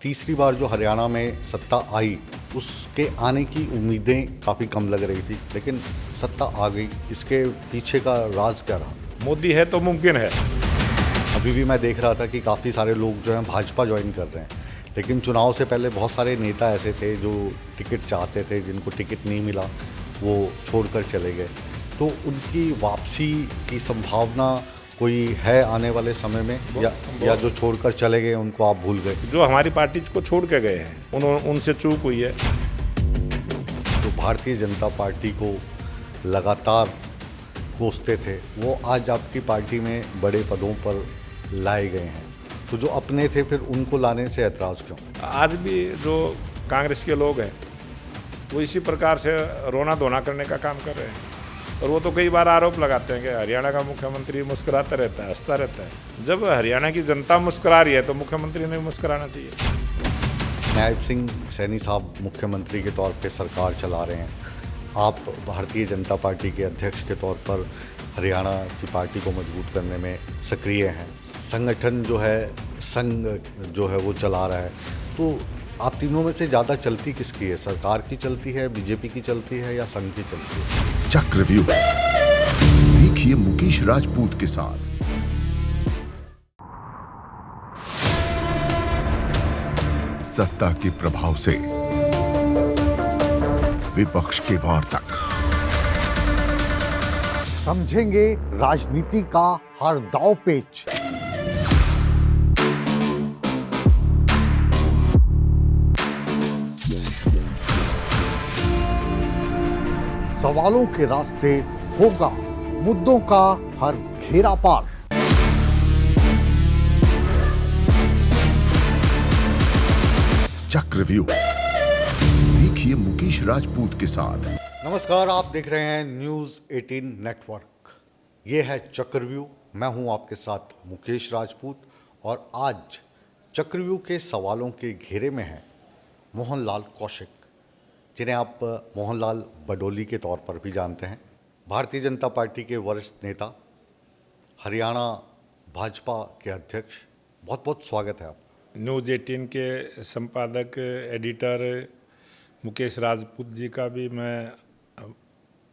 तीसरी बार जो हरियाणा में सत्ता आई उसके आने की उम्मीदें काफ़ी कम लग रही थी, लेकिन सत्ता आ गई। इसके पीछे का राज क्या रहा? मोदी है तो मुमकिन है। अभी भी मैं देख रहा था कि काफ़ी सारे लोग जो हैं भाजपा ज्वाइन कर रहे हैं, लेकिन चुनाव से पहले बहुत सारे नेता ऐसे थे जो टिकट चाहते थे, जिनको टिकट नहीं मिला वो छोड़कर चले गए। तो उनकी वापसी की संभावना कोई है आने वाले समय में, या जो छोड़कर चले गए उनको आप भूल गए? जो हमारी पार्टी को छोड़ के गए हैं उनसे चूक हुई है। जो भारतीय जनता पार्टी को लगातार कोसते थे वो आज आपकी पार्टी में बड़े पदों पर लाए गए हैं, तो जो अपने थे फिर उनको लाने से ऐतराज़ क्यों? आज भी जो कांग्रेस के लोग हैं वो इसी प्रकार से रोना धोना करने का काम कर रहे हैं, और वो तो कई बार आरोप लगाते हैं कि हरियाणा का मुख्यमंत्री मुस्कुराता रहता है, हंसता रहता है। जब हरियाणा की जनता मुस्कुरा रही है तो मुख्यमंत्री ने मुस्कुराना चाहिए। नायब सिंह सैनी साहब मुख्यमंत्री के तौर पे सरकार चला रहे हैं, आप भारतीय जनता पार्टी के अध्यक्ष के तौर पर हरियाणा की पार्टी को मजबूत करने में सक्रिय हैं। संगठन जो है, संघ जो है वो चला रहा है, तो आप तीनों में से ज़्यादा चलती किसकी है? सरकार की चलती है, बीजेपी की चलती है, या संघ की चलती है? चक्रव्यूह देखिए मुकेश राजपूत के साथ। सत्ता के प्रभाव से विपक्ष के वार तक समझेंगे राजनीति का हर दांव पेच। सवालों के रास्ते होगा मुद्दों का हर घेरा पार। चक्रव्यूह देखिए मुकेश राजपूत के साथ। नमस्कार, आप देख रहे हैं न्यूज़ 18 नेटवर्क। ये है चक्रव्यूह, मैं हूं आपके साथ मुकेश राजपूत, और आज चक्रव्यूह के सवालों के घेरे में हैं मोहनलाल कौशिक, जिन्हें आप मोहनलाल बडोली के तौर पर भी जानते हैं। भारतीय जनता पार्टी के वरिष्ठ नेता, हरियाणा भाजपा के अध्यक्ष। बहुत बहुत स्वागत है आप। न्यूज़ 18 के संपादक एडिटर मुकेश राजपूत जी का भी मैं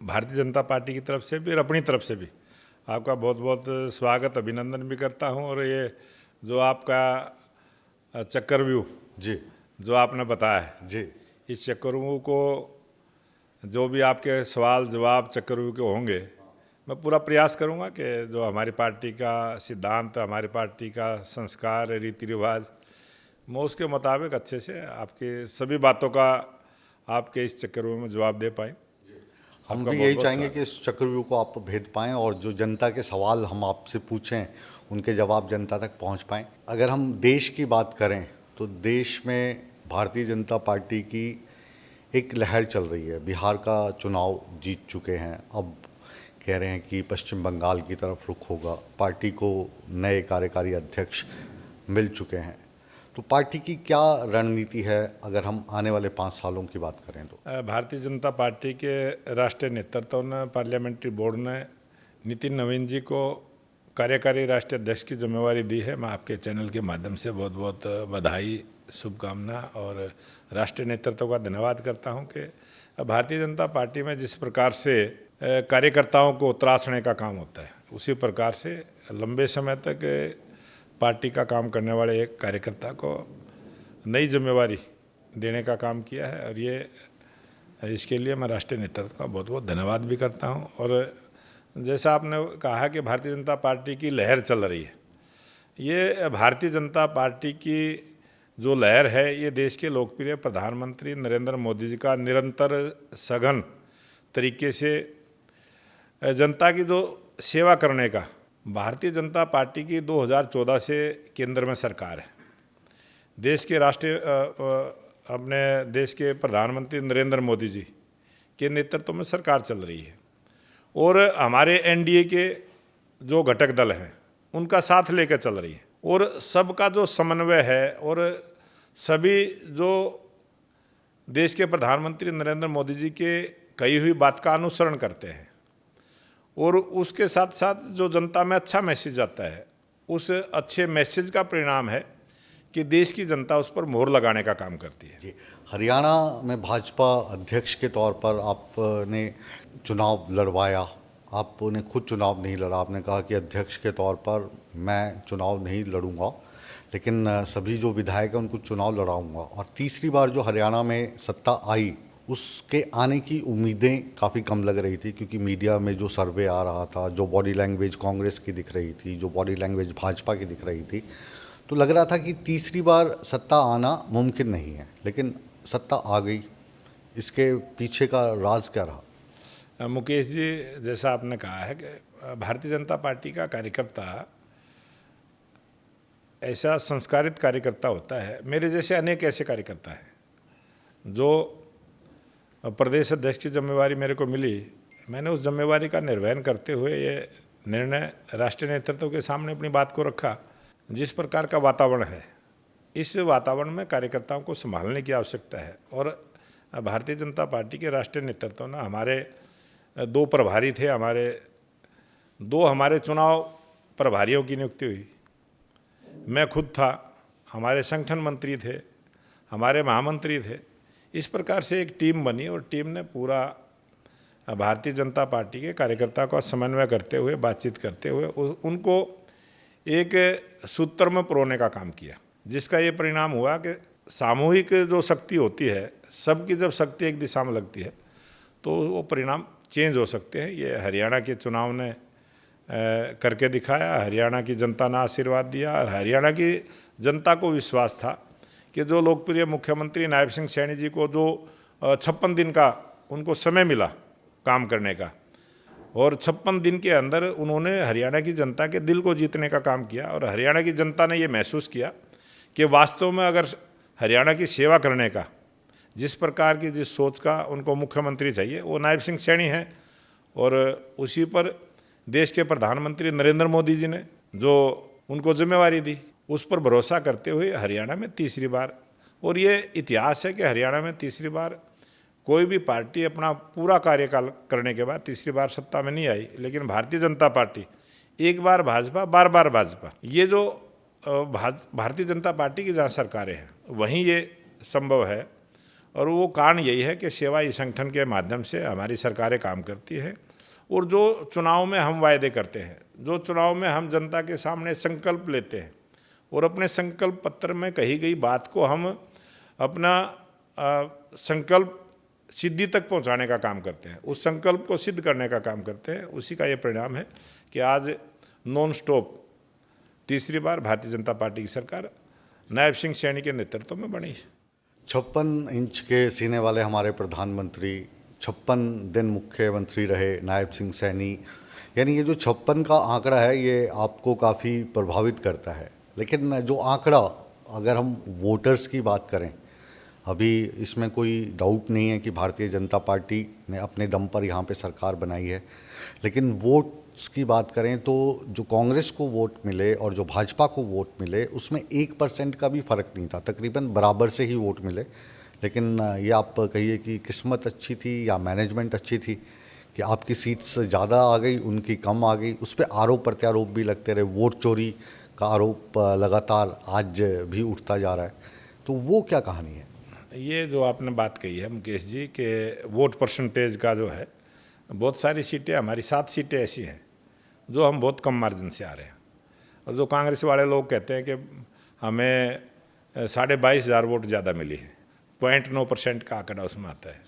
भारतीय जनता पार्टी की तरफ से भी और अपनी तरफ से भी आपका बहुत बहुत स्वागत, अभिनंदन भी करता हूं। और ये जो आपका चक्रव्यूह जी जो आपने बताया है जी, इस चक्रव्यूह को, जो भी आपके सवाल जवाब चक्रव्यूह के होंगे, मैं पूरा प्रयास करूंगा कि जो हमारी पार्टी का सिद्धांत, हमारी पार्टी का संस्कार, रीति रिवाज, मैं उसके मुताबिक अच्छे से आपकी सभी बातों का आपके इस चक्रव्यूह में जवाब दे पाएँ। हम भी यही चाहेंगे कि इस चक्रव्यूह को आप भेद पाएँ और जो जनता के सवाल हम आपसे पूछें उनके जवाब जनता तक पहुंच पाएँ। अगर हम देश की बात करें तो देश में भारतीय जनता पार्टी की एक लहर चल रही है। बिहार का चुनाव जीत चुके हैं, अब कह रहे हैं कि पश्चिम बंगाल की तरफ रुख होगा। पार्टी को नए कार्यकारी अध्यक्ष मिल चुके हैं, तो पार्टी की क्या रणनीति है अगर हम आने वाले 5 सालों की बात करें तो? भारतीय जनता पार्टी के राष्ट्रीय नेतृत्व ने, पार्लियामेंट्री बोर्ड ने नितिन नवीन जी को कार्यकारी राष्ट्रीय अध्यक्ष की जिम्मेवारी दी है। मैं आपके चैनल के माध्यम से बहुत बहुत बधाई, शुभकामना और राष्ट्रीय नेतृत्व का धन्यवाद करता हूं कि भारतीय जनता पार्टी में जिस प्रकार से कार्यकर्ताओं को त्रासने का काम होता है, उसी प्रकार से लंबे समय तक पार्टी का काम करने वाले एक कार्यकर्ता को नई जिम्मेवारी देने का काम किया है, और ये इसके लिए मैं राष्ट्रीय नेतृत्व का बहुत बहुत धन्यवाद भी करता हूं। और जैसा आपने कहा कि भारतीय जनता पार्टी की लहर चल रही है, ये भारतीय जनता पार्टी की जो लहर है ये देश के लोकप्रिय प्रधानमंत्री नरेंद्र मोदी जी का निरंतर सघन तरीके से जनता की जो सेवा करने का, भारतीय जनता पार्टी की 2014 से केंद्र में सरकार है। देश के अपने देश के प्रधानमंत्री नरेंद्र मोदी जी के नेतृत्व में सरकार चल रही है, और हमारे एनडीए के जो घटक दल हैं उनका साथ लेकर चल रही है, और सबका जो समन्वय है, और सभी जो देश के प्रधानमंत्री नरेंद्र मोदी जी के कही हुई बात का अनुसरण करते हैं, और उसके साथ साथ जो जनता में अच्छा मैसेज आता है, उस अच्छे मैसेज का परिणाम है कि देश की जनता उस पर मोहर लगाने का काम करती है। जी, हरियाणा में भाजपा अध्यक्ष के तौर पर आपने चुनाव लड़वाया, आपने खुद चुनाव नहीं लड़ा। आपने कहा कि अध्यक्ष के तौर पर मैं चुनाव नहीं लड़ूंगा, लेकिन सभी जो विधायक हैं उनको चुनाव लड़ाऊंगा। और तीसरी बार जो हरियाणा में सत्ता आई, उसके आने की उम्मीदें काफ़ी कम लग रही थी, क्योंकि मीडिया में जो सर्वे आ रहा था, जो बॉडी लैंग्वेज कांग्रेस की दिख रही थी, जो बॉडी लैंग्वेज भाजपा की दिख रही थी, तो लग रहा था कि तीसरी बार सत्ता आना मुमकिन नहीं है। लेकिन सत्ता आ गई, इसके पीछे का राज क्या रहा? मुकेश जी, जैसा आपने कहा है कि भारतीय जनता पार्टी का कार्यकर्ता ऐसा संस्कारित कार्यकर्ता होता है। मेरे जैसे अनेक ऐसे कार्यकर्ता हैं जो प्रदेश अध्यक्ष की जिम्मेवारी मेरे को मिली, मैंने उस जिम्मेवारी का निर्वहन करते हुए ये निर्णय राष्ट्रीय नेतृत्व के सामने अपनी बात को रखा। जिस प्रकार का वातावरण है, इस वातावरण में कार्यकर्ताओं को संभालने की आवश्यकता है। और भारतीय जनता पार्टी के राष्ट्रीय नेतृत्व ने हमारे दो प्रभारी थे, हमारे चुनाव प्रभारियों की नियुक्ति हुई। मैं खुद था, हमारे संगठन मंत्री थे, हमारे महामंत्री थे। इस प्रकार से एक टीम बनी और टीम ने पूरा भारतीय जनता पार्टी के कार्यकर्ता का समन्वय करते हुए, बातचीत करते हुए उनको एक सूत्र में परोने का काम किया, जिसका ये परिणाम हुआ कि सामूहिक जो शक्ति होती है, सबकी जब शक्ति एक दिशा में लगती है तो वो परिणाम चेंज हो सकते हैं। ये हरियाणा के चुनाव ने करके दिखाया। हरियाणा की जनता ने आशीर्वाद दिया और हरियाणा की जनता को विश्वास था कि जो लोकप्रिय मुख्यमंत्री नायब सिंह सैनी जी को जो 56 दिन का उनको समय मिला काम करने का, और 56 दिन के अंदर उन्होंने हरियाणा की जनता के दिल को जीतने का काम किया। और हरियाणा की जनता ने ये महसूस किया कि वास्तव में अगर हरियाणा की सेवा करने का, जिस प्रकार की जिस सोच का उनको मुख्यमंत्री चाहिए, वो नायब सिंह सैनी हैं। और उसी पर देश के प्रधानमंत्री नरेंद्र मोदी जी ने जो उनको जिम्मेवारी दी, उस पर भरोसा करते हुए हरियाणा में तीसरी बार, और ये इतिहास है कि हरियाणा में तीसरी बार कोई भी पार्टी अपना पूरा कार्यकाल करने के बाद तीसरी बार सत्ता में नहीं आई, लेकिन भारतीय जनता पार्टी एक बार भाजपा, बार बार भाजपा, ये जो भारतीय जनता पार्टी की जहाँ सरकारें हैं वहीं ये संभव है। और वो कारण यही है कि सेवाई संगठन के माध्यम से हमारी सरकारें काम करती हैं। और जो चुनाव में हम वायदे करते हैं, जो चुनाव में हम जनता के सामने संकल्प लेते हैं और अपने संकल्प पत्र में कही गई बात को हम अपना संकल्प सिद्धि तक पहुंचाने का काम करते हैं, उस संकल्प को सिद्ध करने का काम करते हैं। उसी का ये परिणाम है कि आज नॉन स्टॉप तीसरी बार भारतीय जनता पार्टी की सरकार नायब सिंह सैनी के नेतृत्व में बनी। 56 इंच के सीने वाले हमारे प्रधानमंत्री 56 दिन मुख्यमंत्री रहे नायब सिंह सैनी, यानी ये जो 56 का आंकड़ा है ये आपको काफ़ी प्रभावित करता है। लेकिन जो आंकड़ा, अगर हम वोटर्स की बात करें, अभी इसमें कोई डाउट नहीं है कि भारतीय जनता पार्टी ने अपने दम पर यहाँ पे सरकार बनाई है। लेकिन वोट्स की बात करें तो जो कांग्रेस को वोट मिले और जो भाजपा को वोट मिले, उसमें 1% का भी फ़र्क नहीं था, तकरीबन बराबर से ही वोट मिले। लेकिन ये आप कहिए कि किस्मत अच्छी थी या मैनेजमेंट अच्छी थी कि आपकी सीट्स ज़्यादा आ गई, उनकी कम आ गई। उस पर आरोप प्रत्यारोप भी लगते रहे, वोट चोरी का आरोप लगातार आज भी उठता जा रहा है। तो वो क्या कहानी है? ये जो आपने बात कही है मुकेश जी के वोट परसेंटेज का जो है, बहुत सारी सीटें, हमारी 7 सीटें ऐसी हैं जो हम बहुत कम मार्जिन से आ रहे हैं। और जो कांग्रेस वाले लोग कहते हैं कि हमें 22,500 वोट ज़्यादा मिली है, 0.9% का आंकड़ा उसमें आता है।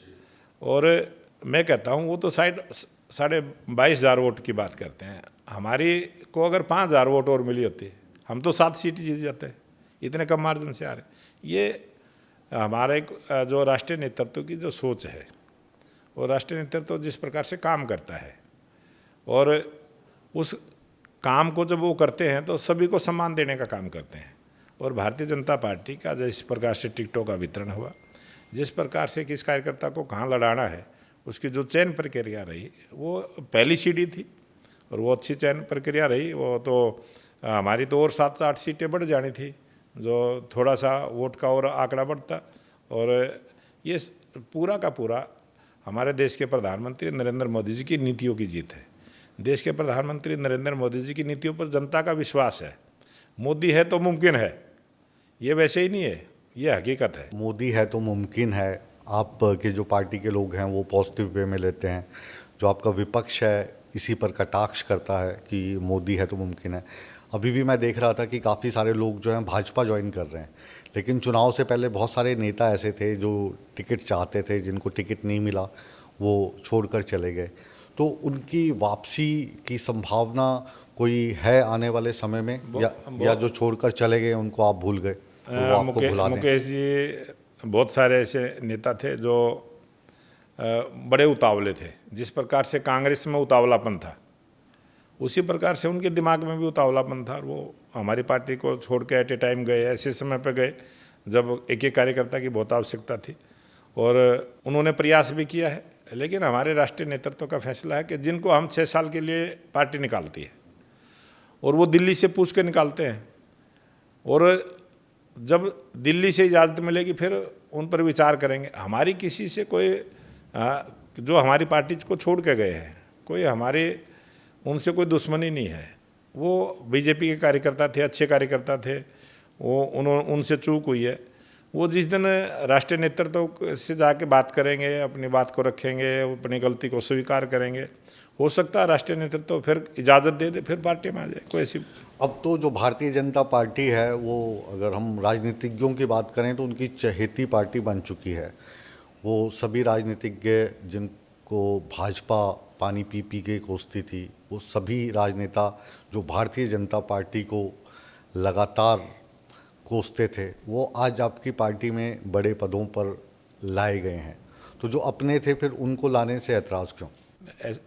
और मैं कहता हूँ वो तो 22,500 वोट की बात करते हैं। हमारी को अगर 5,000 वोट और मिली होती, हम तो 7 सीट जीत जाते हैं, इतने कम मार्जिन से आ रहे हैं। ये हमारे जो राष्ट्रीय नेतृत्व की जो सोच है, वो राष्ट्रीय नेतृत्व जिस प्रकार से काम करता है और उस काम को जब वो करते हैं तो सभी को सम्मान देने का काम करते हैं। और भारतीय जनता पार्टी का जिस प्रकार से टिकटों का वितरण हुआ, जिस प्रकार से किस कार्यकर्ता को कहाँ लड़ाना है, उसकी जो चयन प्रक्रिया रही, वो पहली सीढ़ी थी और वो अच्छी चयन प्रक्रिया रही। वो तो हमारी तो और 7-8 सीटें बढ़ जानी थी, जो थोड़ा सा वोट का और आंकड़ा बढ़ता। और ये पूरा का पूरा हमारे देश के प्रधानमंत्री नरेंद्र मोदी जी की नीतियों की जीत है। देश के प्रधानमंत्री नरेंद्र मोदी जी की नीतियों पर जनता का विश्वास है। मोदी है तो मुमकिन है, ये वैसे ही नहीं है, ये हकीकत है। मोदी है तो मुमकिन है, आप के जो पार्टी के लोग हैं वो पॉजिटिव वे में लेते हैं, जो आपका विपक्ष है इसी पर कटाक्ष करता है कि मोदी है तो मुमकिन है। अभी भी मैं देख रहा था कि काफ़ी सारे लोग जो हैं भाजपा ज्वाइन कर रहे हैं, लेकिन चुनाव से पहले बहुत सारे नेता ऐसे थे जो टिकट चाहते थे, जिनको टिकट नहीं मिला वो छोड़कर चले गए। तो उनकी वापसी की संभावना कोई है आने वाले समय में, या जो छोड़कर चले गए उनको आप भूल गए तो वो आपको भुला दें? मुकेश जी, बहुत सारे ऐसे नेता थे जो बड़े उतावले थे। जिस प्रकार से कांग्रेस में उतावलापन था, उसी प्रकार से उनके दिमाग में भी उतावलापन था, और वो हमारी पार्टी को छोड़ के एट ए टाइम गए, ऐसे समय पे गए जब एक एक कार्यकर्ता की बहुत आवश्यकता थी। और उन्होंने प्रयास भी किया है, लेकिन हमारे राष्ट्रीय नेतृत्व का फैसला है कि जिनको हम 6 साल के लिए पार्टी निकालती है, और वो दिल्ली से पूछ के निकालते हैं, और जब दिल्ली से इजाज़त मिलेगी फिर उन पर विचार करेंगे। हमारी किसी से कोई जो हमारी पार्टी को छोड़ के गए हैं, कोई हमारे उनसे कोई दुश्मनी नहीं है। वो बीजेपी के कार्यकर्ता थे, अच्छे कार्यकर्ता थे, वो उनसे चूक हुई है। वो जिस दिन राष्ट्रीय नेतृत्व से जाके बात करेंगे, अपनी बात को रखेंगे, अपनी गलती को स्वीकार करेंगे, हो सकता है राष्ट्रीय नेतृत्व फिर इजाज़त दे दे, फिर पार्टी में आ जाए कोई ऐसी। अब तो जो भारतीय जनता पार्टी है वो, अगर हम राजनीतिज्ञों की बात करें तो उनकी चहेती पार्टी बन चुकी है। वो सभी राजनीतिज्ञ जिनको भाजपा पानी पी पी के कोसती थी, वो सभी राजनेता जो भारतीय जनता पार्टी को लगातार कोसते थे, वो आज आपकी पार्टी में बड़े पदों पर लाए गए हैं। तो जो अपने थे फिर उनको लाने से ऐतराज़ क्यों?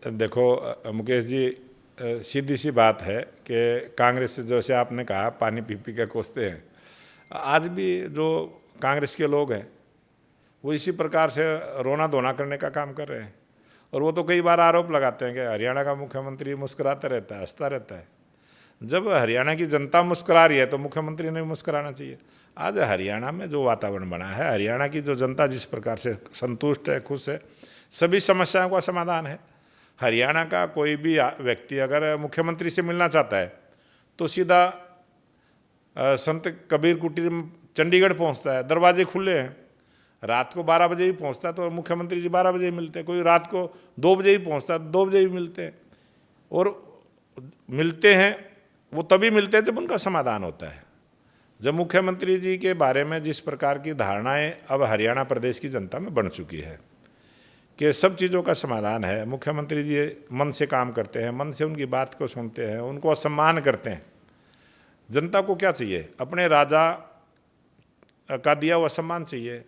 देखो मुकेश जी, सीधी सी बात है कि कांग्रेस से, जैसे आपने कहा, पानी पी पी के कोसते हैं। आज भी जो कांग्रेस के लोग हैं वो इसी प्रकार से रोना धोना करने का काम कर रहे हैं। और वो तो कई बार आरोप लगाते हैं कि हरियाणा का मुख्यमंत्री मुस्कुराता रहता है, हंसता रहता है। जब हरियाणा की जनता मुस्कुरा रही है तो मुख्यमंत्री ने भी मुस्कुराना चाहिए। आज हरियाणा में जो वातावरण बना है, हरियाणा की जो जनता जिस प्रकार से संतुष्ट है, खुश है, सभी समस्याओं का समाधान है। हरियाणा का कोई भी व्यक्ति अगर मुख्यमंत्री से मिलना चाहता है तो सीधा संत कबीर कुटीर चंडीगढ़ पहुंचता है, दरवाजे खुले हैं। रात को 12 बजे ही पहुंचता है तो मुख्यमंत्री जी 12 बजे ही मिलते हैं। कोई रात को 2 बजे ही पहुंचता है तो 2 बजे ही मिलते हैं। और मिलते हैं वो तभी मिलते हैं जब उनका समाधान होता है। जब मुख्यमंत्री जी के बारे में जिस प्रकार की धारणाएं अब हरियाणा प्रदेश की जनता में बन चुकी है कि सब चीज़ों का समाधान है, मुख्यमंत्री जी मन से काम करते हैं, मन से उनकी बात को सुनते हैं, उनको सम्मान करते हैं। जनता को क्या चाहिए? अपने राजा का दिया हुआ सम्मान चाहिए।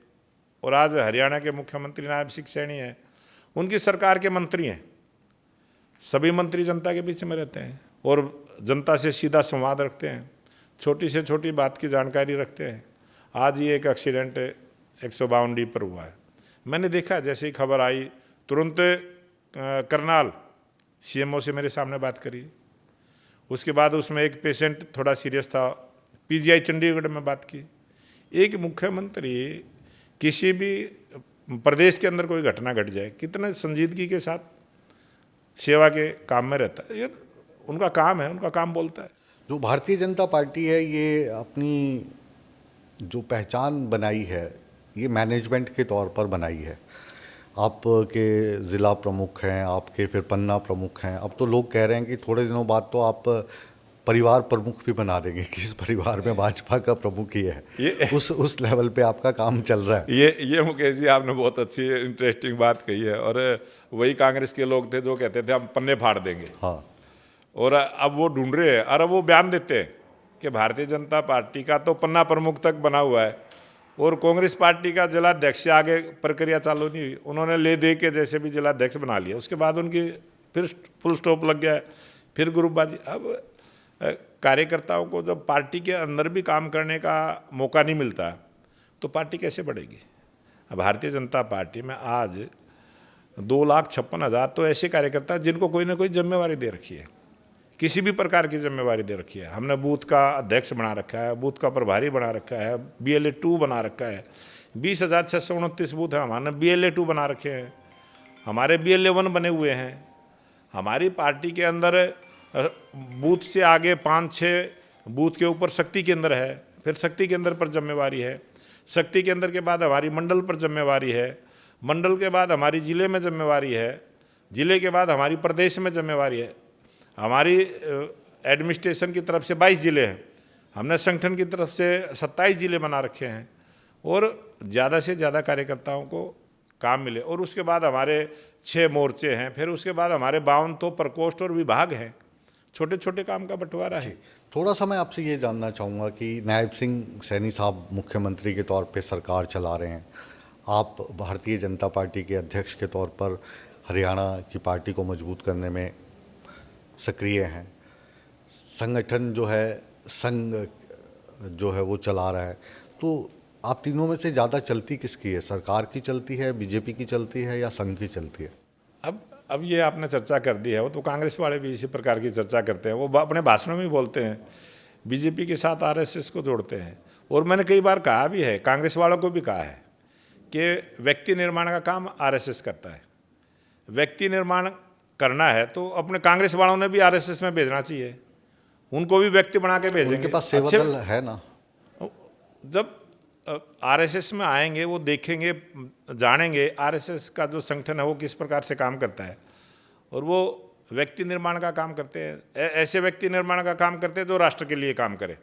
और आज हरियाणा के मुख्यमंत्री नायब सिंह सैनी हैं, उनकी सरकार के मंत्री हैं। सभी मंत्री जनता के बीच में रहते हैं और जनता से सीधा संवाद रखते हैं, छोटी से छोटी बात की जानकारी रखते हैं। आज ही एक एक्सीडेंट 152D पर हुआ है, मैंने देखा, जैसे ही खबर आई तुरंत करनाल CMO से मेरे सामने बात करी। उसके बाद उसमें एक पेशेंट थोड़ा सीरियस था, PGI चंडीगढ़ में बात की। एक मुख्यमंत्री किसी भी प्रदेश के अंदर कोई घटना घट जाए, कितने संजीदगी के साथ सेवा के काम में रहता है। ये उनका काम है, उनका काम बोलता है। जो भारतीय जनता पार्टी है ये अपनी जो पहचान बनाई है ये मैनेजमेंट के तौर पर बनाई है। आपके ज़िला प्रमुख हैं, आपके फिर पन्ना प्रमुख हैं। अब तो लोग कह रहे हैं कि थोड़े दिनों बाद तो आप परिवार प्रमुख भी बना देंगे कि इस परिवार में भाजपा का प्रमुख ही है। उस लेवल पे आपका काम चल रहा है। ये मुकेश जी आपने बहुत अच्छी इंटरेस्टिंग बात कही है। और वही कांग्रेस के लोग थे जो कहते थे हम पन्ने फाड़ देंगे। हाँ, और अब वो ढूंढ रहे हैं और अब वो बयान देते हैं कि भारतीय जनता पार्टी का तो पन्ना प्रमुख तक बना हुआ है और कांग्रेस पार्टी का जिलाध्यक्ष से आगे प्रक्रिया चालू नहीं हुई। उन्होंने ले दे के जैसे भी जिलाध्यक्ष बना लिया, उसके बाद उनकी फिर फुल स्टॉप लग गया है, फिर ग्रुपबाजी। अब कार्यकर्ताओं को जब पार्टी के अंदर भी काम करने का मौका नहीं मिलता तो पार्टी कैसे बढ़ेगी? भारतीय जनता पार्टी में आज 2,56,000 तो ऐसे कार्यकर्ता हैं जिनको कोई ना कोई जिम्मेवारी दे रखी है, किसी भी प्रकार की जिम्मेवारी दे रखी है। हमने बूथ का अध्यक्ष बना रखा है, बूथ का प्रभारी बना रखा है, BLA 2 बना रखा है। 20,629 बूथ है, हमने BLA 2 बना रखे हैं, हमारे BLA 1 बने हुए हैं। हमारी पार्टी के अंदर बूथ से आगे 5-6 बूथ के ऊपर शक्ति केंद्र है, फिर शक्ति केंद्र पर जिम्मेवारी है, शक्ति केंद्र के बाद हमारी मंडल पर जिम्मेवारी है, मंडल के बाद हमारी जिले में जिम्मेवारी है, जिले के बाद हमारी प्रदेश में जिम्मेवारी है। हमारी एडमिनिस्ट्रेशन की तरफ से 22 जिले हैं, हमने संगठन की तरफ से 27 जिले बना रखे हैं और ज़्यादा से ज़्यादा कार्यकर्ताओं को काम मिले। और उसके बाद हमारे 6 मोर्चे हैं, फिर उसके बाद हमारे 52 तो प्रकोष्ठ और विभाग हैं, छोटे छोटे काम का बंटवारा है। थोड़ा सा मैं आपसे ये जानना चाहूँगा कि नायब सिंह सैनी साहब मुख्यमंत्री के तौर पे सरकार चला रहे हैं, आप भारतीय जनता पार्टी के अध्यक्ष के तौर पर हरियाणा की पार्टी को मजबूत करने में सक्रिय हैं, संगठन जो है संघ जो है वो चला रहा है, तो आप तीनों में से ज़्यादा चलती किसकी है? सरकार की चलती है, बीजेपी की चलती है या संघ की चलती है? अब ये आपने चर्चा कर दी है, वो तो कांग्रेस वाले भी इसी प्रकार की चर्चा करते हैं, वो अपने भाषणों में बोलते हैं, बीजेपी के साथ आरएसएस को जोड़ते हैं। और मैंने कई बार कहा भी है, कांग्रेस वालों को भी कहा है कि व्यक्ति निर्माण का काम आरएसएस करता है, व्यक्ति निर्माण करना है तो अपने कांग्रेस वालों ने भी आरएसएस में भेजना चाहिए, उनको भी व्यक्ति बना के भेजेंगे। उनके पास सेवा दल है ना। जब आरएसएस में आएंगे वो देखेंगे, जानेंगे आरएसएस का जो संगठन है वो किस प्रकार से काम करता है, और वो व्यक्ति निर्माण का काम करते हैं, ऐसे व्यक्ति निर्माण का काम करते हैं जो राष्ट्र के लिए काम करे।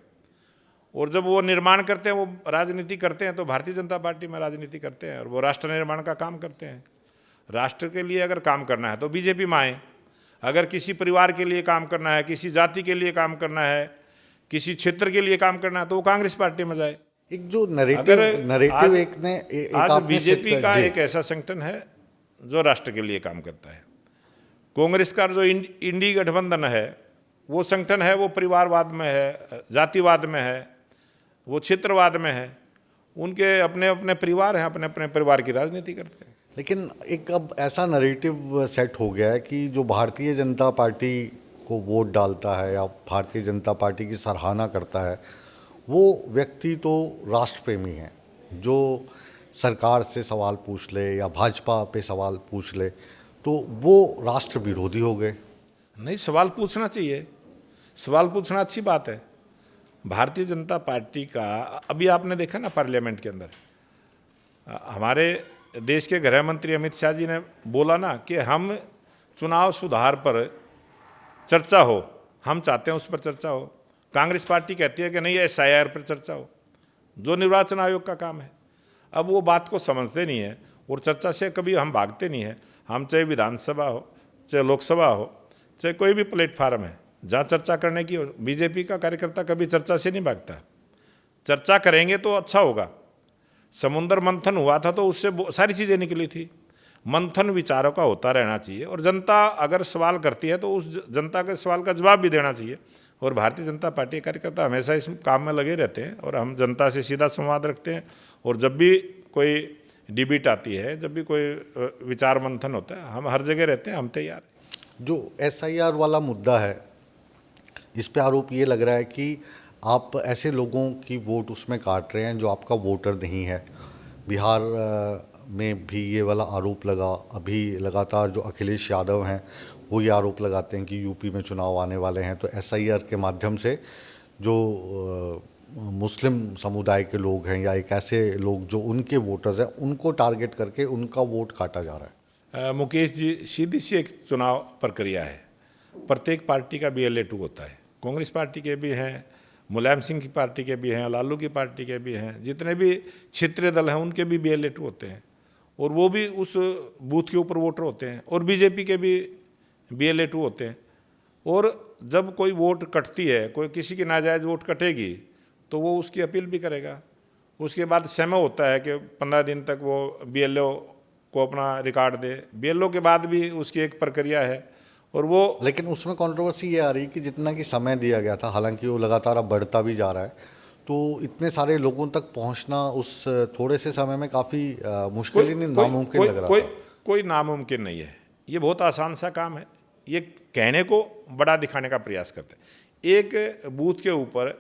और जब वो निर्माण करते हैं, वो राजनीति करते हैं, तो भारतीय जनता पार्टी में राजनीति करते हैं और वो राष्ट्र निर्माण का काम करते हैं। राष्ट्र के लिए अगर काम करना है तो बीजेपी में आए, अगर किसी परिवार के लिए काम करना है, किसी जाति के लिए काम करना है, किसी क्षेत्र के लिए काम करना है तो वो कांग्रेस पार्टी में जाए। एक जो नरेटिव आज बीजेपी का एक ऐसा संगठन है जो राष्ट्र के लिए काम करता है। कांग्रेस का जो इंडी गठबंधन है वो संगठन है, वो परिवारवाद में है, जातिवाद में है, वो क्षेत्रवाद में है, उनके अपने अपने परिवार हैं, अपने अपने परिवार की राजनीति करते हैं। लेकिन एक अब ऐसा नरेटिव सेट हो गया है कि जो भारतीय जनता पार्टी को वोट डालता है या भारतीय जनता पार्टी की सराहना करता है वो व्यक्ति तो राष्ट्र प्रेमी है, जो सरकार से सवाल पूछ ले या भाजपा पे सवाल पूछ ले तो वो राष्ट्र विरोधी हो गए। नहीं, सवाल पूछना चाहिए, सवाल पूछना अच्छी बात है। भारतीय जनता पार्टी का अभी आपने देखा ना पार्लियामेंट के अंदर, हमारे देश के गृह मंत्री अमित शाह जी ने बोला ना कि हम चुनाव सुधार पर चर्चा हो, हम चाहते हैं उस पर चर्चा हो। कांग्रेस पार्टी कहती है कि नहीं, एसआईआर पर चर्चा हो, जो निर्वाचन आयोग का काम है। अब वो बात को समझते नहीं है और चर्चा से कभी हम भागते नहीं हैं। हम चाहे विधानसभा हो, चाहे लोकसभा हो, चाहे कोई भी प्लेटफार्म है जहाँ चर्चा करने की हो, बीजेपी का कार्यकर्ता कभी चर्चा से नहीं भागता। चर्चा करेंगे तो अच्छा होगा। समुद्र मंथन हुआ था तो उससे सारी चीज़ें निकली थी। मंथन विचारों का होता रहना चाहिए और जनता अगर सवाल करती है तो उस जनता के सवाल का जवाब भी देना चाहिए। और भारतीय जनता पार्टी कार्यकर्ता हमेशा इस काम में लगे रहते हैं और हम जनता से सीधा संवाद रखते हैं। और जब भी कोई डिबेट आती है, जब भी कोई विचार मंथन होता है, हम हर जगह रहते हैं, हम तैयार। जो एसआईआर वाला मुद्दा है, इस पे आरोप ये लग रहा है कि आप ऐसे लोगों की वोट उसमें काट रहे हैं जो आपका वोटर नहीं है। बिहार में भी ये वाला आरोप लगा। अभी लगातार जो अखिलेश यादव हैं वो ये आरोप लगाते हैं कि यूपी में चुनाव आने वाले हैं तो एसआईआर के माध्यम से जो मुस्लिम समुदाय के लोग हैं या एक ऐसे लोग जो उनके वोटर्स हैं उनको टारगेट करके उनका वोट काटा जा रहा है। मुकेश जी, सीधी सी एक चुनाव प्रक्रिया है। प्रत्येक पार्टी का BLA-2 होता है। कांग्रेस पार्टी के भी हैं, मुलायम सिंह की पार्टी के भी हैं, लालू की पार्टी के भी हैं, जितने भी क्षेत्रीय दल हैं उनके भी BLA-2 होते हैं और वो भी उस बूथ के ऊपर वोटर होते हैं। और बीजेपी के भी BLA-2 होते हैं। और जब कोई वोट कटती है, कोई किसी की नाजायज़ वोट कटेगी तो वो उसकी अपील भी करेगा। उसके बाद समय होता है कि 15 दिन तक वो BLO को अपना रिकॉर्ड दे। BLO के बाद भी उसकी एक प्रक्रिया है और वो, लेकिन उसमें कंट्रोवर्सी ये आ रही है कि जितना कि समय दिया गया था, हालांकि वो लगातार अब बढ़ता भी जा रहा है, तो इतने सारे लोगों तक पहुंचना उस थोड़े से समय में काफ़ी मुश्किल ही नहीं, नामुमकिन लग रहा था। कोई नामुमकिन नहीं है, ये बहुत आसान सा काम है। ये कहने को बड़ा दिखाने का प्रयास करते हैं। एक बूथ के ऊपर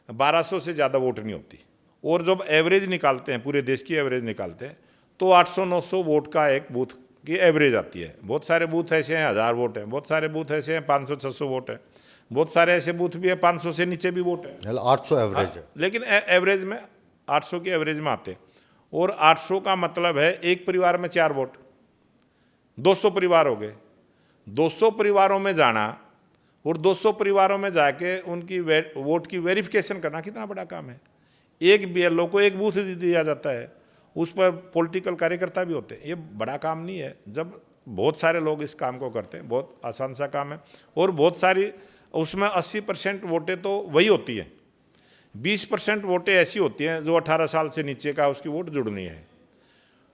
1200 से ज़्यादा वोट नहीं होती और जब एवरेज निकालते हैं, पूरे देश की एवरेज निकालते हैं तो 800-900 वोट का एक बूथ की एवरेज आती है। बहुत सारे बूथ ऐसे हैं 1000 वोट हैं, बहुत सारे बूथ ऐसे हैं 500-600 वोट हैं, बहुत सारे ऐसे बूथ भी है 500 से नीचे भी वोट है, 800 एवरेज है। लेकिन एवरेज में 800 के एवरेज में आते हैं। और 800 का मतलब है एक परिवार में 4 वोट, 200 परिवार हो गए। 200 परिवारों में जाना और 200 परिवारों में जाके उनकी वोट की वेरिफिकेशन करना कितना बड़ा काम है। एक बीएलओ को एक बूथ दिया जाता है, उस पर पॉलिटिकल कार्यकर्ता भी होते हैं। ये बड़ा काम नहीं है। जब बहुत सारे लोग इस काम को करते हैं, बहुत आसान सा काम है। और बहुत सारी उसमें 80% वोटें तो वही होती हैं, 20% वोटें ऐसी होती हैं जो 18 साल से नीचे का उसकी वोट जुड़नी है।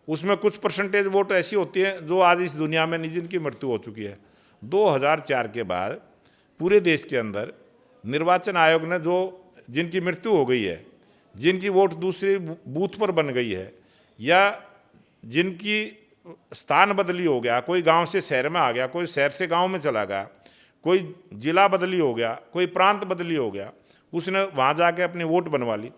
उसमें कुछ परसेंटेज वोट ऐसी होती हैं जो आज इस दुनिया में नहीं, जिनकी मृत्यु हो चुकी है। 2004 के बाद पूरे देश के अंदर निर्वाचन आयोग ने जिनकी मृत्यु हो गई है, जिनकी वोट दूसरे बूथ पर बन गई है, या जिनकी स्थान बदली हो गया, कोई गांव से शहर में आ गया, कोई शहर से गांव में चला गया, कोई जिला बदली हो गया, कोई प्रांत बदली हो गया, उसने वहां जाके अपनी वोट बनवा ली,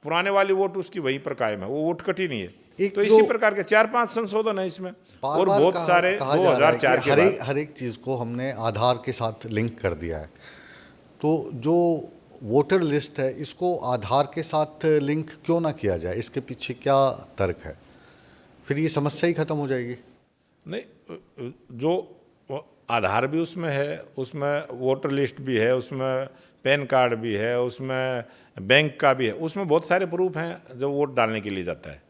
पुराने वाली वोट उसकी वहीं पर कायम है, वो वोट कटी नहीं है। तो इसी प्रकार के 4-5 संशोधन है इसमें। और बहुत सारे 2004 के बाद हर एक चीज़ को हमने आधार के साथ लिंक कर दिया है। तो जो वोटर लिस्ट है, इसको आधार के साथ लिंक क्यों ना किया जाए? इसके पीछे क्या तर्क है? फिर ये समस्या ही खत्म हो जाएगी। नहीं, जो आधार भी उसमें है, उसमें वोटर लिस्ट भी है, उसमें पैन कार्ड भी है, उसमें बैंक का भी है, उसमें बहुत सारे प्रूफ हैं जो वोट डालने के लिए जाता है।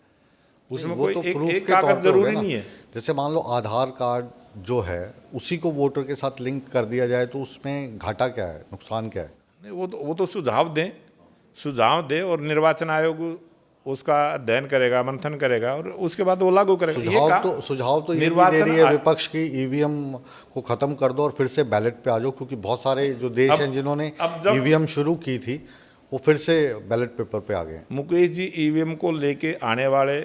उसमें कोई तो एक कागज जरूरी नहीं है। जैसे मान लो आधार कार्ड जो है उसी को वोटर के साथ लिंक कर दिया जाए, तो उसमें घाटा क्या है, नुकसान क्या है? नहीं, वो तो सुझाव दें और निर्वाचन आयोग उसका अध्ययन करेगा, मंथन करेगा और उसके बाद वो लागू करेगा। सुझाव तो ये भी दे रही है विपक्ष की, ईवीएम को खत्म कर दो और फिर से बैलेट पे आ जाओ, क्योंकि बहुत सारे जो देश हैं जिन्होंने ईवीएम शुरू की थी वो फिर से बैलेट पेपर पे आ गए। मुकेश जी, ईवीएम को लेके आने वाले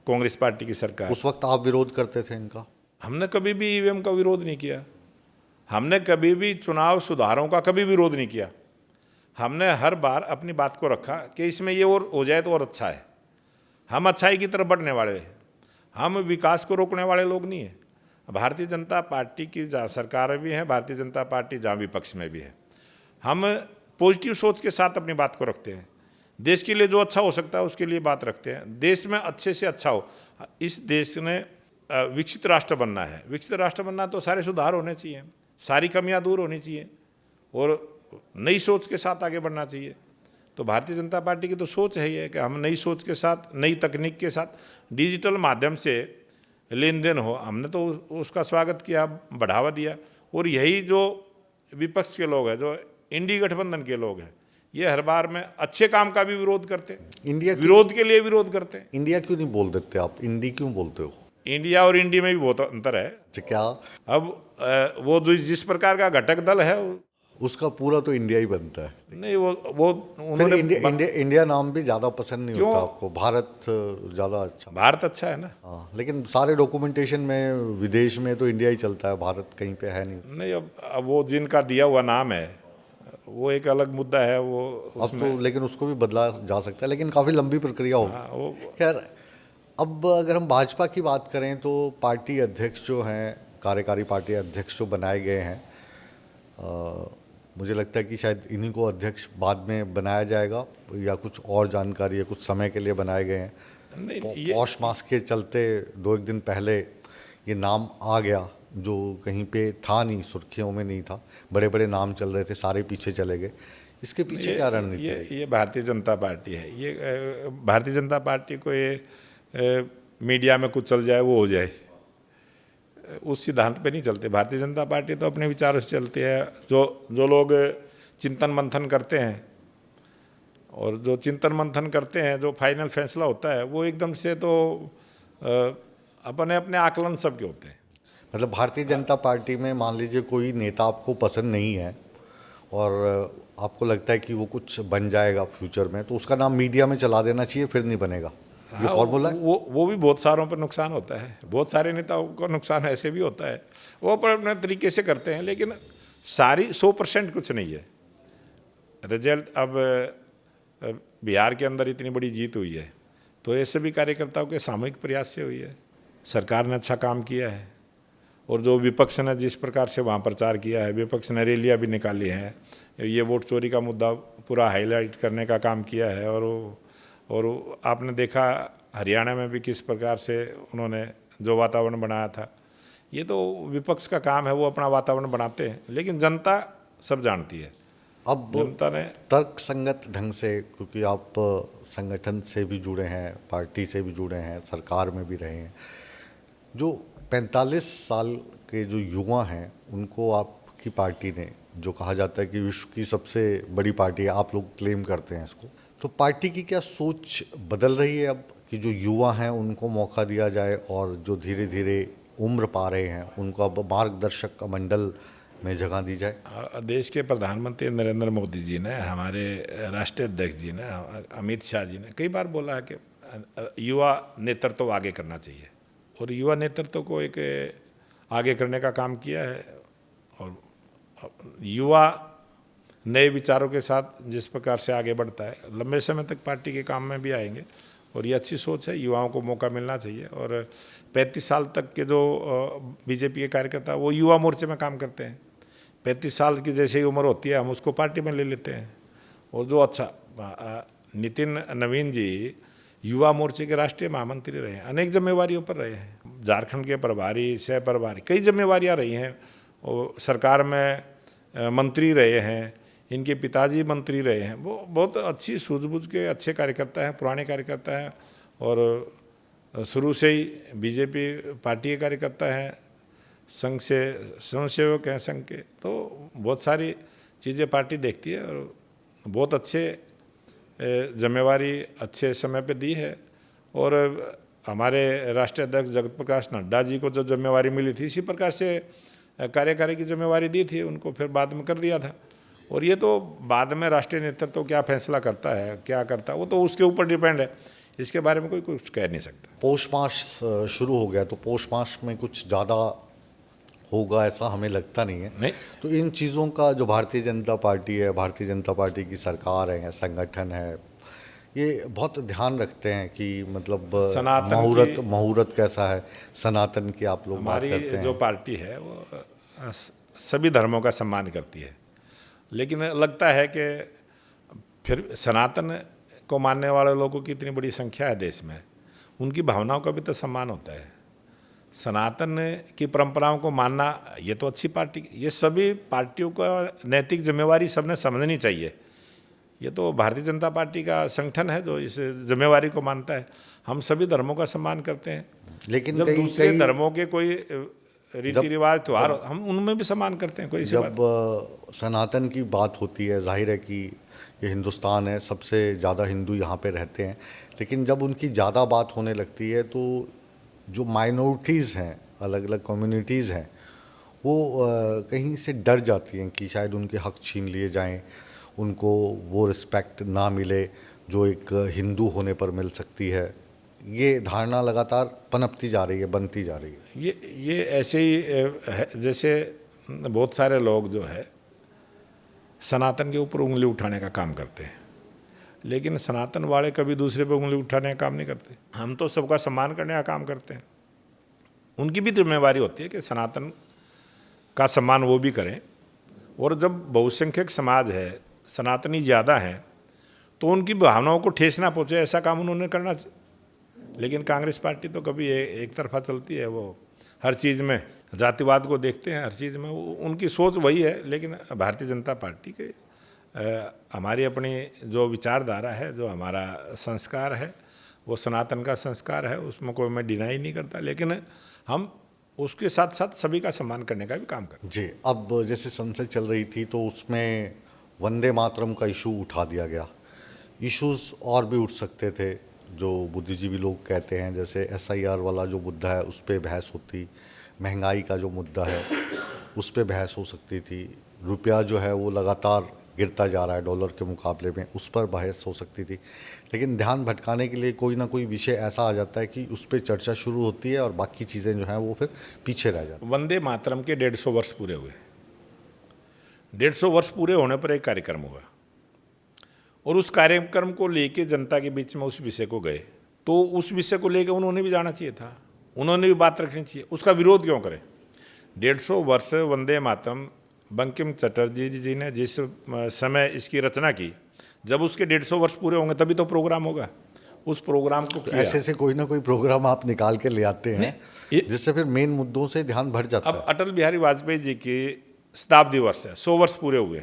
कांग्रेस पार्टी की सरकार, उस वक्त आप विरोध करते थे इनका? हमने कभी भी ईवीएम का विरोध नहीं किया। हमने कभी भी चुनाव सुधारों का कभी विरोध नहीं किया। हमने हर बार अपनी बात को रखा कि इसमें ये और हो जाए तो और अच्छा है। हम अच्छाई की तरफ बढ़ने वाले हैं, हम विकास को रोकने वाले लोग नहीं हैं। भारतीय जनता पार्टी की जहाँ सरकार भी है, भारतीय जनता पार्टी जहाँ विपक्ष में भी है, हम पॉजिटिव सोच के साथ अपनी बात को रखते हैं। देश के लिए जो अच्छा हो सकता है उसके लिए बात रखते हैं। देश में अच्छे से अच्छा हो। इस देश ने विकसित राष्ट्र बनना है। विकसित राष्ट्र बनना तो सारे सुधार होने चाहिए, सारी कमियां दूर होनी चाहिए और नई सोच के साथ आगे बढ़ना चाहिए। तो भारतीय जनता पार्टी की तो सोच है ये कि हम नई सोच के साथ, नई तकनीक के साथ, डिजिटल माध्यम से लेन देन हो। हमने तो उसका स्वागत किया, बढ़ावा दिया। और यही जो विपक्ष के लोग हैं, जो इंडी गठबंधन के लोग हैं, ये हर बार में अच्छे काम का भी विरोध करते हैं, इंडिया विरोध के लिए विरोध करते हैं। इंडिया क्यों नहीं बोल देते आप? इंडी क्यों बोलते हो? इंडिया और इंडी में भी बहुत अंतर है। क्या अब वो जिस प्रकार का घटक दल है उसका पूरा तो इंडिया ही बनता है। नहीं, वो उन्होंने इंडिया नाम भी ज़्यादा पसंद नहीं होता आपको? भारत ज़्यादा अच्छा? भारत अच्छा है ना। हाँ, लेकिन सारे डॉक्यूमेंटेशन में विदेश में तो इंडिया ही चलता है, भारत कहीं पे है नहीं। नहीं, अब वो जिनका दिया हुआ नाम है वो एक अलग मुद्दा है। वो अब तो लेकिन उसको भी बदला जा सकता है, लेकिन काफ़ी लंबी प्रक्रिया होगी। खैर, अब अगर हम भाजपा की बात करें तो पार्टी अध्यक्ष जो हैं, कार्यकारी पार्टी अध्यक्ष जो बनाए गए हैं, मुझे लगता है कि शायद इन्हीं को अध्यक्ष बाद में बनाया जाएगा, या कुछ और जानकारी है, कुछ समय के लिए बनाए गए हैं। पौष मास के चलते 2-1 दिन पहले ये नाम आ गया जो कहीं पे था नहीं, सुर्खियों में नहीं था। बड़े बड़े नाम चल रहे थे, सारे पीछे चले गए। इसके पीछे क्या रणनीति है? ये भारतीय जनता पार्टी है। ये भारतीय जनता पार्टी को ये मीडिया में कुछ चल जाए वो हो जाए, उस सिद्धांत पे नहीं चलते। भारतीय जनता पार्टी तो अपने विचारों से चलती है। जो लोग चिंतन मंथन करते हैं और जो चिंतन मंथन करते हैं, जो फाइनल फैसला होता है वो एकदम से तो अपने अपने आकलन सबके होते हैं। मतलब भारतीय जनता पार्टी में मान लीजिए कोई नेता आपको पसंद नहीं है और आपको लगता है कि वो कुछ बन जाएगा फ्यूचर में, तो उसका नाम मीडिया में चला देना चाहिए, फिर नहीं बनेगा। ये फॉर्मूला है? वो भी बहुत सारों पर नुकसान होता है। बहुत सारे नेताओं को नुकसान ऐसे भी होता है, वो अपने तरीके से करते हैं, लेकिन सारी 100% कुछ नहीं है रिजल्ट। अब बिहार के अंदर इतनी बड़ी जीत हुई है तो ये सभी कार्यकर्ताओं के सामूहिक प्रयास से हुई है। सरकार ने अच्छा काम किया है और जो विपक्ष ने जिस प्रकार से वहाँ प्रचार किया है, विपक्ष ने रैलियाँ भी निकाली हैं, ये वोट चोरी का मुद्दा पूरा हाईलाइट करने का काम किया है। और आपने देखा हरियाणा में भी किस प्रकार से उन्होंने जो वातावरण बनाया था। ये तो विपक्ष का काम है, वो अपना वातावरण बनाते हैं, लेकिन जनता सब जानती है। अब जनता ने तर्क संगत ढंग से, क्योंकि आप संगठन से भी जुड़े हैं, पार्टी से भी जुड़े हैं, सरकार में भी रहे हैं, जो 45 साल के जो युवा हैं उनको आपकी पार्टी ने, जो कहा जाता है कि विश्व की सबसे बड़ी पार्टी है, आप लोग क्लेम करते हैं इसको, तो पार्टी की क्या सोच बदल रही है अब कि जो युवा हैं उनको मौका दिया जाए और जो धीरे धीरे उम्र पा रहे हैं उनको अब मार्गदर्शक का मंडल में जगह दी जाए? देश के प्रधानमंत्री नरेंद्र मोदी जी ने, हमारे राष्ट्रीय अध्यक्ष जी ने, अमित शाह जी ने कई बार बोला है कि युवा नेतृत्व आगे करना चाहिए, और युवा नेतृत्व को एक आगे करने का काम किया है। और युवा नए विचारों के साथ जिस प्रकार से आगे बढ़ता है, लंबे समय तक पार्टी के काम में भी आएंगे, और ये अच्छी सोच है। युवाओं को मौका मिलना चाहिए। और 35 साल तक के जो बीजेपी के कार्यकर्ता वो युवा मोर्चे में काम करते हैं। 35 साल की जैसे ही उम्र होती है हम उसको पार्टी में ले लेते हैं। और जो अच्छा नितिन नवीन जी युवा मोर्चे के राष्ट्रीय महामंत्री रहे हैं, अनेक जिम्मेवारियों पर रहे हैं, झारखंड के प्रभारी, सह प्रभारी, कई जिम्मेवारियां रही हैं। और सरकार में मंत्री रहे हैं, इनके पिताजी मंत्री रहे हैं। वो बहुत अच्छी सूझबूझ के अच्छे कार्यकर्ता हैं, पुराने कार्यकर्ता हैं, और शुरू से ही बीजेपी पार्टी के कार्यकर्ता हैं, संघ से स्वयंसेवक हैं संघ के। तो बहुत सारी चीज़ें पार्टी देखती है, और बहुत अच्छे जिम्मेवारी अच्छे समय पे दी है। और हमारे राष्ट्रीय अध्यक्ष जगत प्रकाश नड्डा जी को जो जिम्मेवारी मिली थी, इसी प्रकार से कार्यकारी की जिम्मेवारी दी थी उनको, फिर बाद में कर दिया था। और ये तो बाद में राष्ट्रीय नेतृत्व क्या फैसला करता है, क्या करता है, वो तो उसके ऊपर डिपेंड है। इसके बारे में कोई कुछ कह नहीं सकता। पौष मास शुरू हो गया, तो पौष मास में कुछ ज़्यादा होगा ऐसा हमें लगता नहीं है। नहीं। तो इन चीज़ों का जो भारतीय जनता पार्टी है, भारतीय जनता पार्टी की सरकार है, संगठन है, ये बहुत ध्यान रखते हैं कि मतलब मुहूर्त कैसा है, सनातन की आप लोग बात करते हैं। हमारी जो पार्टी है वो सभी धर्मों का सम्मान करती है, लेकिन लगता है कि फिर सनातन को मानने वाले लोगों की इतनी बड़ी संख्या है देश में, उनकी भावनाओं का भी तो सम्मान होता है। सनातन की परंपराओं को मानना ये तो अच्छी पार्टी, ये सभी पार्टियों का नैतिक जिम्मेवारी सबने समझनी चाहिए। ये तो भारतीय जनता पार्टी का संगठन है जो इस जिम्मेवारी को मानता है। हम सभी धर्मों का सम्मान करते हैं, लेकिन जब दूसरे धर्मों के कोई रीति रिवाज त्यौहार हम उनमें भी सम्मान करते हैं। कोई जब सनातन की बात होती है, जाहिर है कि ये हिंदुस्तान है, सबसे ज़्यादा हिंदू यहाँ पे रहते हैं, लेकिन जब उनकी ज़्यादा बात होने लगती है तो जो माइनॉरिटीज़ हैं, अलग अलग कम्युनिटीज़ हैं, वो कहीं से डर जाती हैं कि शायद उनके हक छीन लिए जाएं, उनको वो रिस्पेक्ट ना मिले जो एक हिंदू होने पर मिल सकती है। ये धारणा लगातार पनपती जा रही है, बनती जा रही है। ये ऐसे ही है जैसे बहुत सारे लोग जो है सनातन के ऊपर उंगली उठाने का काम करते हैं, लेकिन सनातन वाले कभी दूसरे पे उंगली उठाने का काम नहीं करते। हम तो सबका सम्मान करने का काम करते हैं। उनकी भी जिम्मेवारी होती है कि सनातन का सम्मान वो भी करें। और जब बहुसंख्यक समाज है, सनातनी ज़्यादा हैं, तो उनकी भावनाओं को ठेस ना पहुँचे, ऐसा काम उन्होंने करना चाहिए। लेकिन कांग्रेस पार्टी तो कभी एक तरफा चलती है, वो हर चीज़ में जातिवाद को देखते हैं, हर चीज़ में उनकी सोच वही है। लेकिन भारतीय जनता पार्टी के हमारी अपनी जो विचारधारा है, जो हमारा संस्कार है, वो सनातन का संस्कार है, उसमें कोई मैं डिनाई नहीं करता, लेकिन हम उसके साथ साथ सभी का सम्मान करने का भी काम करते हैं। जी, अब जैसे संसद चल रही थी तो उसमें वंदे मातरम का इशू उठा दिया गया। इश्यूज़ और भी उठ सकते थे जो बुद्धिजीवी लोग कहते हैं, जैसे SIR वाला जो मुद्दा है उस पर बहस होती, महंगाई का जो मुद्दा है उस पर बहस हो सकती थी, रुपया जो है वो लगातार गिरता जा रहा है डॉलर के मुकाबले में, उस पर बहस हो सकती थी। लेकिन ध्यान भटकाने के लिए कोई ना कोई विषय ऐसा आ जाता है कि उस पर चर्चा शुरू होती है और बाकी चीज़ें जो हैं वो फिर पीछे रह जाती हैं। वंदे मातरम के 150 वर्ष पूरे हुए। 150 वर्ष पूरे होने पर एक कार्यक्रम हुआ, और उस कार्यक्रम को लेके जनता के बीच में उस विषय को गए, तो उस विषय को लेकर उन्होंने भी जाना चाहिए था, उन्होंने भी बात रखनी चाहिए। उसका विरोध क्यों करें? 150 वर्ष वंदे मातरम बंकिम चटर्जी जी ने जिस समय इसकी रचना की, जब उसके 150 वर्ष पूरे होंगे तभी तो प्रोग्राम होगा। उस प्रोग्राम को किया। ऐसे से कोई ना कोई प्रोग्राम आप निकाल के ले आते हैं जिससे फिर मेन मुद्दों से ध्यान भट जाता अब है। अटल बिहारी वाजपेयी जी की शताब्दी वर्ष है, 100 वर्ष पूरे हुए,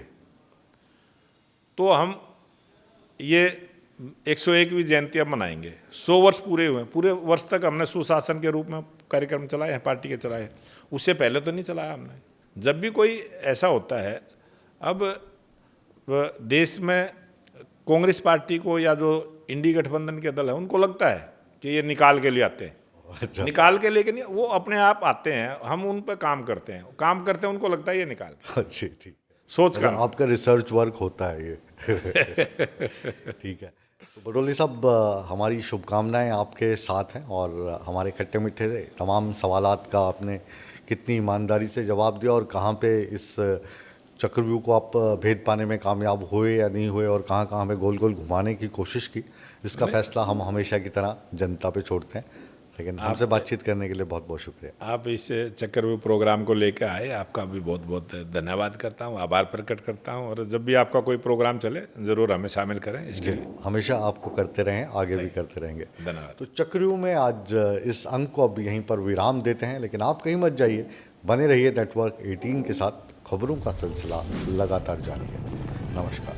तो हम ये 101वीं जयंती अब मनाएंगे। 100 वर्ष पूरे हुए, पूरे वर्ष तक हमने सुशासन के रूप में कार्यक्रम चलाए हैं, पार्टी के चलाए हैं, उससे पहले तो नहीं चलाया हमने। जब भी कोई ऐसा होता है, अब देश में कांग्रेस पार्टी को या जो इंडी गठबंधन के दल है उनको लगता है कि ये निकाल के ले आते हैं। अच्छा। निकाल के लेके नहीं, वो अपने आप आते हैं, हम उन पर काम करते हैं, उनको लगता है ये निकाल के। अच्छी ठीक, सोच कर आपका रिसर्च वर्क होता है ये। ठीक है, तो बडोली साहब, हमारी शुभकामनाएं आपके साथ हैं और हमारे खट्टे मीठे तमाम सवालात का आपने कितनी ईमानदारी से जवाब दिया और कहाँ पे इस चक्रव्यूह को आप भेद पाने में कामयाब हुए या नहीं हुए और कहाँ कहाँ हमें गोल गोल घुमाने की कोशिश की, इसका फैसला हम हमेशा की तरह जनता पे छोड़ते हैं। लेकिन आपसे बातचीत करने के लिए बहुत बहुत शुक्रिया। आप इस चक्रव्यूह प्रोग्राम को लेकर आए, आपका भी बहुत बहुत धन्यवाद करता हूँ, आभार प्रकट करता हूँ। और जब भी आपका कोई प्रोग्राम चले ज़रूर हमें शामिल करें इसके लिए। हमेशा आपको करते रहें, आगे भी करते रहेंगे। धन्यवाद। तो चक्रव्यूह में आज इस अंक को अब यहीं पर विराम देते हैं, लेकिन आप कहीं मत जाइए, बने रहिए नेटवर्क 18 के साथ। खबरों का सिलसिला लगातार जारी है। नमस्कार।